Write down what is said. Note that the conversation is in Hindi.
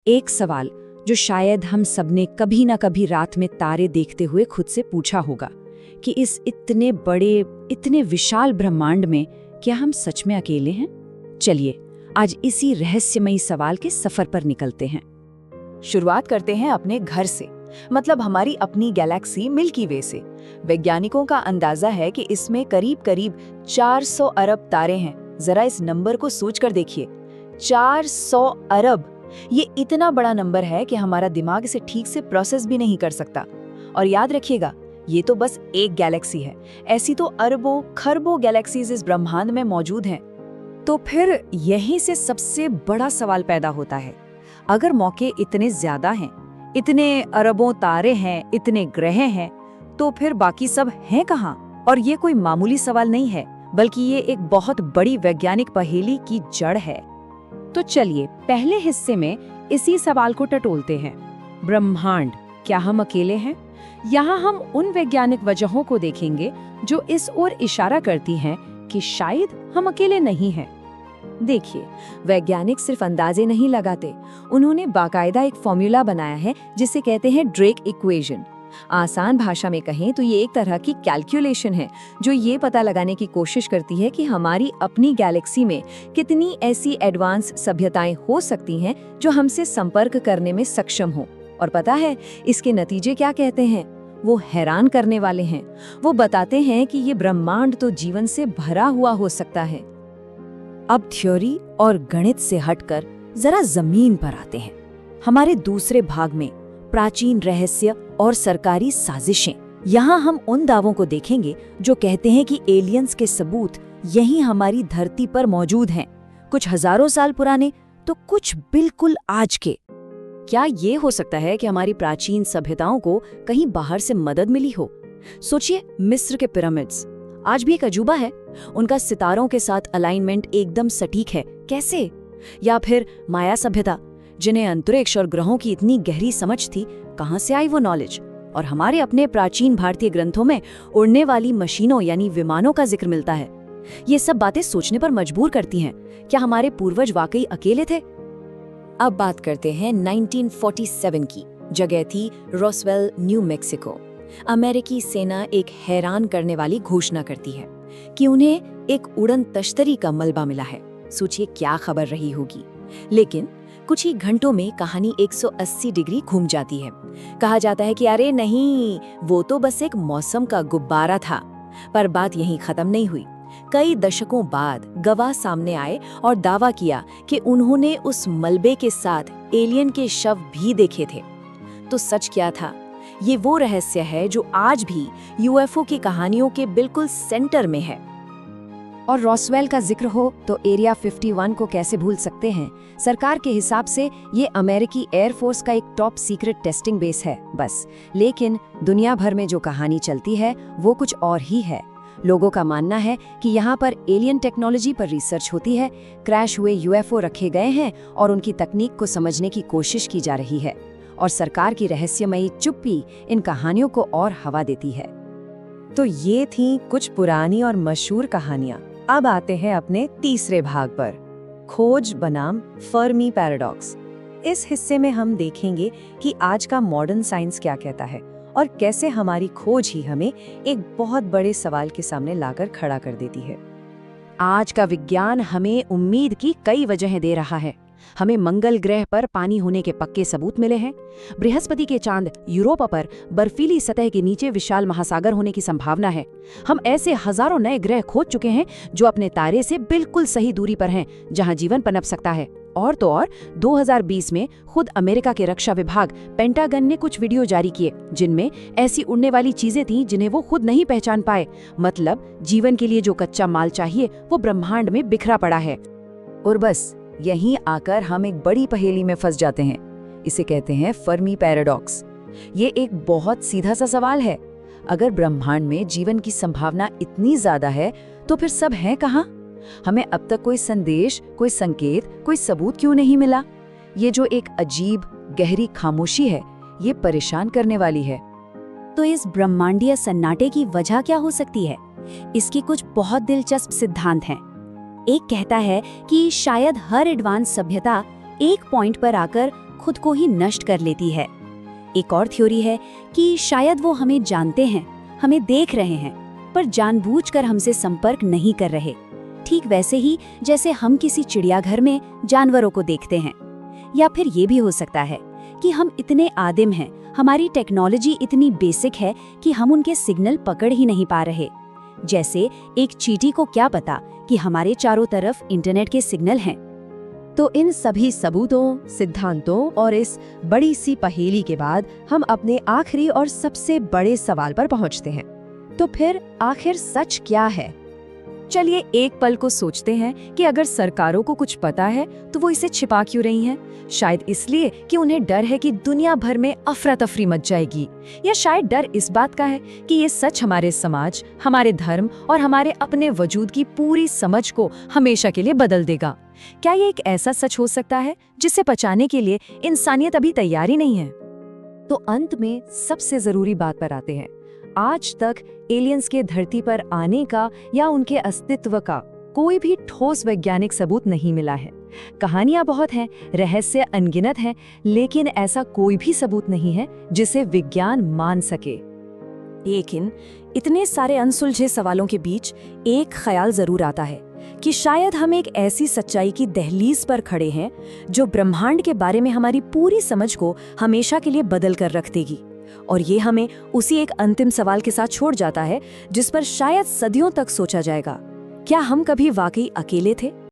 एक सवाल जो शायद हम सबने कभी ना कभी रात में तारे देखते हुए खुद से पूछा होगा कि इस इतने बड़े, इतने विशाल ब्रह्मांड में क्या हम सच में अकेले हैं? चलिए आज इसी रहस्यमयी सवाल के सफर पर निकलते हैं। शुरुआत करते हैं अपने घर से, मतलब हमारी अपनी गैलेक्सी मिल्की वे से। वैज्ञानिकों का अंदाजा है कि इसमें करीब करीब 400 अरब तारे हैं। जरा इस नंबर को सोचकर देखिए, 400 अरब। ये इतना बड़ा नंबर है कि हमारा दिमाग इसे ठीक से प्रोसेस भी नहीं कर सकता। और याद रखिएगा, ये तो बस एक गैलेक्सी है, ऐसी तो अरबों खरबों गैलेक्सीज इस ब्रह्मांड में मौजूद हैं। तो फिर यहीं से सबसे बड़ा सवाल पैदा होता है, अगर मौके इतने ज्यादा हैं, इतने अरबों तारे हैं, इतने ग्रह हैं, तो फिर बाकी सब हैं कहाँ? और ये कोई मामूली सवाल नहीं है, बल्कि ये एक बहुत बड़ी वैज्ञानिक पहेली की जड़ है। तो चलिए पहले हिस्से में इसी सवाल को टटोलते हैं। ब्रह्मांड, क्या हम अकेले हैं? यहाँ हम उन वैज्ञानिक वजहों को देखेंगे जो इस ओर इशारा करती हैं कि शायद हम अकेले नहीं हैं। देखिए, वैज्ञानिक सिर्फ अंदाजे नहीं लगाते, उन्होंने बाकायदा एक फॉर्मूला बनाया है जिसे कहते हैं ड्रेक इक्वेशन। आसान भाषा में कहें तो ये एक तरह की कैलकुलेशन है जो ये पता लगाने की कोशिश करती है कि हमारी अपनी गैलेक्सी में कितनी ऐसी एडवांस सभ्यताएं हो सकती हैं जो हमसे संपर्क करने में सक्षम हो। और पता है इसके नतीजे क्या कहते हैं? वो हैरान करने वाले हैं। वो बताते हैं कि ये ब्रह्मांड तो जीवन से भरा हुआ हो सकता है। अब थ्योरी और गणित से हटकर जरा जमीन पर आते हैं। हमारे दूसरे भाग में प्राचीन रहस्य और सरकारी साजिशें। यहाँ हम उन दावों को देखेंगे जो कहते हैं कि एलियंस के सबूत यहीं हमारी धरती पर मौजूद हैं, कुछ हजारों साल पुराने तो कुछ बिल्कुल आज के। क्या ये हो सकता है कि हमारी प्राचीन सभ्यताओं को कहीं बाहर से मदद मिली हो? सोचिए, मिस्र के पिरामिड्स आज भी एक अजूबा है। उनका सितारों के साथ अलाइनमेंट एकदम सटीक है, कैसे? या फिर माया सभ्यता, जिन्हें अंतरिक्ष और ग्रहों की इतनी गहरी समझ थी, कहाँ से आई वो नॉलेज? और हमारे अपने प्राचीन भारतीय ग्रंथों में उड़ने वाली मशीनों यानी विमानों का जिक्र मिलता है। ये सब बातें सोचने पर मजबूर करती हैं, क्या हमारे पूर्वज वाकई अकेले थे? अब बात करते हैं 1947 की। जगह थी रोसवेल, न्यू मैक्सिको। अमेरिकी सेना एक हैरान करने वाली घोषणा करती है कि उन्हें एक उड़न तश्तरी का मलबा मिला है। सोचिए क्या खबर रही होगी। लेकिन कुछ ही घंटों में कहानी 180 डिग्री घूम जाती है। कहा जाता है कि अरे नहीं, वो तो बस एक मौसम का गुब्बारा था। पर बात यहीं खत्म नहीं हुई। कई दशकों बाद गवाह सामने आए और दावा किया कि उन्होंने उस मलबे के साथ एलियन के शव भी देखे थे। तो सच क्या था? ये वो रहस्य है जो आज भी यूएफओ की कहानियों के बिल्कुल सेंटर में है। और रॉसवेल का जिक्र हो तो एरिया 51 को कैसे भूल सकते हैं? सरकार के हिसाब से ये अमेरिकी एयरफोर्स का एक टॉप सीक्रेट टेस्टिंग बेस है बस। लेकिन दुनिया भर में जो कहानी चलती है वो कुछ और ही है। लोगों का मानना है कि यहाँ पर एलियन टेक्नोलॉजी पर रिसर्च होती है, क्रैश हुए यूएफओ रखे गए हैं और उनकी तकनीक को समझने की कोशिश की जा रही है। और सरकार की रहस्यमयी चुप्पी इन कहानियों को और हवा देती है। तो ये थीं कुछ पुरानी और मशहूर कहानियां। अब आते हैं अपने तीसरे भाग पर, खोज बनाम फर्मी पैराडॉक्स। इस हिस्से में हम देखेंगे कि आज का मॉडर्न साइंस क्या कहता है और कैसे हमारी खोज ही हमें एक बहुत बड़े सवाल के सामने लाकर खड़ा कर देती है। आज का विज्ञान हमें उम्मीद की कई वजहें दे रहा है। हमें मंगल ग्रह पर पानी होने के पक्के सबूत मिले हैं, बृहस्पति के चांद यूरोपा पर बर्फीली सतह के नीचे विशाल महासागर होने की संभावना है। हम ऐसे हजारों नए ग्रह खोज चुके हैं जो अपने तारे से बिल्कुल सही दूरी पर हैं, जहां जीवन पनप सकता है। और तो और 2020 में खुद अमेरिका के रक्षा विभाग पेंटागन ने कुछ वीडियो जारी किए जिनमें ऐसी उड़ने वाली चीजें थीं जिन्हें वो खुद नहीं पहचान पाए। मतलब जीवन के लिए जो कच्चा माल चाहिए वो ब्रह्मांड में बिखरा पड़ा है। और बस यहीं आकर हम एक बड़ी पहेली में फंस जाते हैं। इसे कहते हैं फर्मी पैराडॉक्स। ये एक बहुत सीधा सा सवाल है। अगर ब्रह्मांड में जीवन की संभावना इतनी ज्यादा है तो फिर सब हैं कहाँ? हमें अब तक कोई संदेश, कोई संकेत, कोई सबूत क्यों नहीं मिला? ये जो एक अजीब गहरी खामोशी है, ये परेशान करने वाली है। तो इस ब्रह्मांडीय सन्नाटे की वजह क्या हो सकती है? इसकी कुछ बहुत दिलचस्प सिद्धांत हैं। एक कहता है कि शायद हर एडवांस सभ्यता एक पॉइंट पर आकर खुद को ही नष्ट कर लेती है। एक और थ्योरी है कि शायद वो हमें जानते हैं, हमें देख रहे हैं, पर जानबूझकर हमसे संपर्क नहीं कर रहे, ठीक वैसे ही जैसे हम किसी चिड़ियाघर में जानवरों को देखते हैं। या फिर ये भी हो सकता है कि हम इतने आदिम हैं, हमारी टेक्नोलॉजी इतनी बेसिक है कि हम उनके सिग्नल पकड़ ही नहीं पा रहे। जैसे एक चींटी को क्या पता कि हमारे चारों तरफ इंटरनेट के सिग्नल हैं। तो इन सभी सबूतों, सिद्धांतों और इस बड़ी सी पहेली के बाद हम अपने आखिरी और सबसे बड़े सवाल पर पहुंचते हैं। तो फिर आखिर सच क्या है? चलिए एक पल को सोचते हैं कि अगर सरकारों को कुछ पता है तो वो इसे छिपा क्यों रही हैं? शायद इसलिए कि उन्हें डर है कि दुनिया भर में अफरा तफरी मच जाएगी, या शायद डर इस बात का है कि ये सच हमारे समाज, हमारे धर्म और हमारे अपने वजूद की पूरी समझ को हमेशा के लिए बदल देगा। क्या ये एक ऐसा सच हो सकता है जिसे पचाने के लिए इंसानियत अभी तैयार ही नहीं है? तो अंत में सबसे जरूरी बात पर आते हैं। आज तक एलियंस के धरती पर आने का या उनके अस्तित्व का कोई भी ठोस वैज्ञानिक सबूत नहीं मिला है। कहानियां बहुत हैं, रहस्य अनगिनत हैं, लेकिन ऐसा कोई भी सबूत नहीं है जिसे विज्ञान मान सके। लेकिन इतने सारे अनसुलझे सवालों के बीच एक ख्याल जरूर आता है कि शायद हम एक ऐसी सच्चाई की दहलीज पर खड़े हैं जो ब्रह्मांड के बारे में हमारी पूरी समझ को हमेशा के लिए बदल कर रख देगी। और ये हमें उसी एक अंतिम सवाल के साथ छोड़ जाता है जिस पर शायद सदियों तक सोचा जाएगा, क्या हम कभी वाकई अकेले थे?